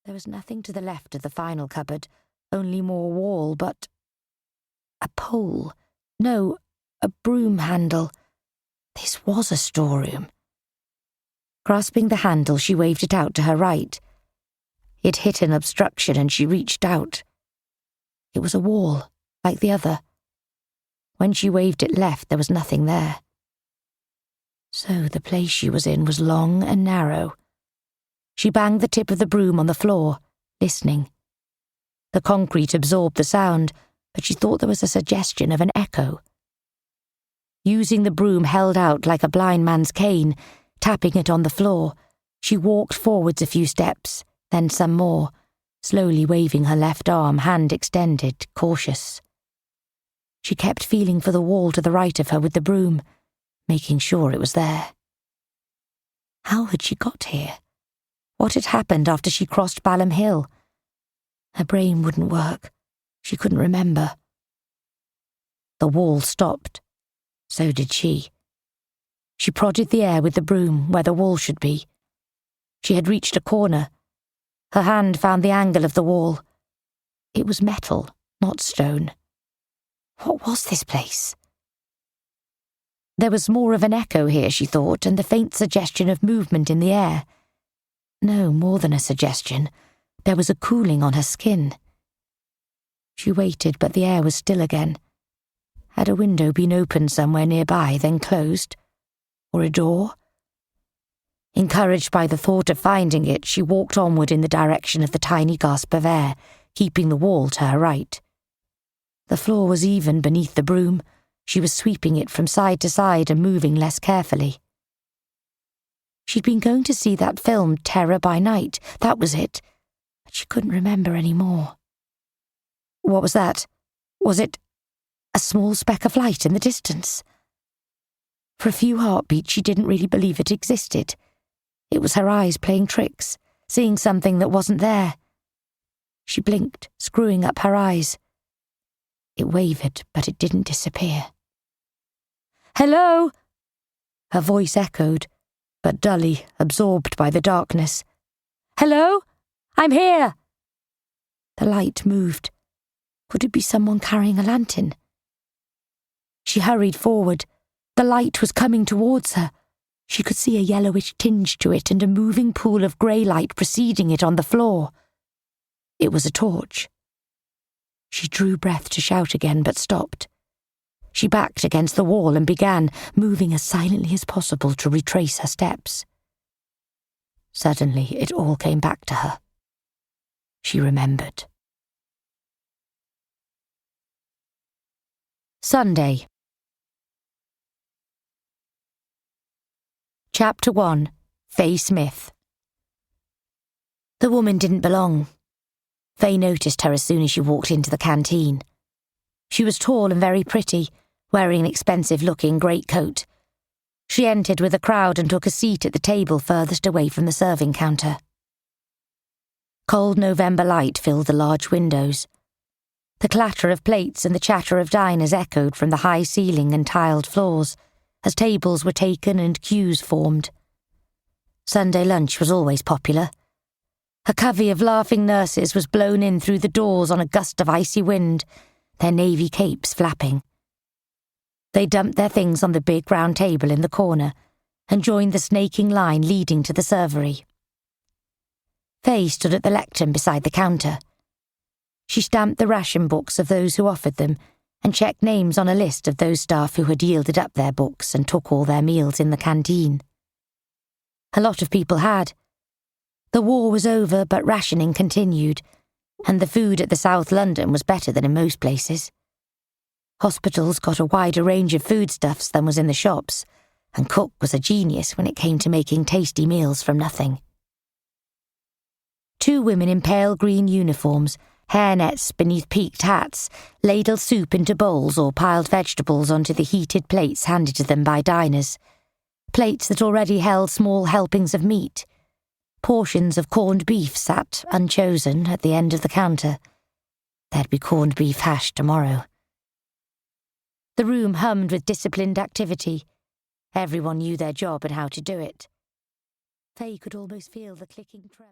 There was nothing to the left of the final cupboard, only more wall, but a pole. No, a broom handle. This was a storeroom. Grasping the handle, she waved it out to her right. It hit an obstruction and she reached out. It was a wall, like the other. When she waved it left, there was nothing there. So the place she was in was long and narrow. She banged the tip of the broom on the floor, listening. The concrete absorbed the sound, but she thought there was a suggestion of an echo. Using the broom held out like a blind man's cane, tapping it on the floor, she walked forwards a few steps, then some more, slowly waving her left arm, hand extended, cautious. She kept feeling for the wall to the right of her with the broom, making sure it was there. How had she got here? What had happened after she crossed Balham Hill? Her brain wouldn't work. She couldn't remember. The wall stopped. So did she. She prodded the air with the broom where the wall should be. She had reached a corner. Her hand found the angle of the wall. It was metal, not stone. What was this place? There was more of an echo here, she thought, and the faint suggestion of movement in the air. No, more than a suggestion. There was a cooling on her skin. She waited, but the air was still again. Had a window been opened somewhere nearby, then closed? Or a door? Encouraged by the thought of finding it, she walked onward in the direction of the tiny gasp of air, keeping the wall to her right. The floor was even beneath the broom. She was sweeping it from side to side and moving less carefully. She'd been going to see that film, Terror by Night. That was it. But she couldn't remember any more. What was that? Was it a small speck of light in the distance? For a few heartbeats, she didn't really believe it existed. It was her eyes playing tricks, seeing something that wasn't there. She blinked, screwing up her eyes. It wavered, but it didn't disappear. "Hello?" Her voice echoed, but dully, absorbed by the darkness. "Hello? I'm here!" The light moved. Could it be someone carrying a lantern? She hurried forward. The light was coming towards her. She could see a yellowish tinge to it and a moving pool of grey light preceding it on the floor. It was a torch. She drew breath to shout again, but stopped. She backed against the wall and began, moving as silently as possible to retrace her steps. Suddenly, it all came back to her. She remembered. Sunday. Chapter 1. Faye Smith. The woman didn't belong. Faye noticed her as soon as she walked into the canteen. She was tall and very pretty, wearing an expensive-looking greatcoat. She entered with a crowd and took a seat at the table furthest away from the serving counter. Cold November light filled the large windows. The clatter of plates and the chatter of diners echoed from the high ceiling and tiled floors, as tables were taken and queues formed. Sunday lunch was always popular. A covey of laughing nurses was blown in through the doors on a gust of icy wind, their navy capes flapping. They dumped their things on the big round table in the corner and joined the snaking line leading to the servery. Faye stood at the lectern beside the counter. She stamped the ration books of those who offered them and checked names on a list of those staff who had yielded up their books and took all their meals in the canteen. A lot of people had. The war was over, but rationing continued, and the food at the South London was better than in most places. Hospitals got a wider range of foodstuffs than was in the shops, and Cook was a genius when it came to making tasty meals from nothing. Two women in pale green uniforms, hairnets beneath peaked hats, ladled soup into bowls or piled vegetables onto the heated plates handed to them by diners, plates that already held small helpings of meat. Portions of corned beef sat, unchosen, at the end of the counter. There'd be corned beef hash tomorrow. The room hummed with disciplined activity. Everyone knew their job and how to do it. Faye could almost feel the clicking tremor.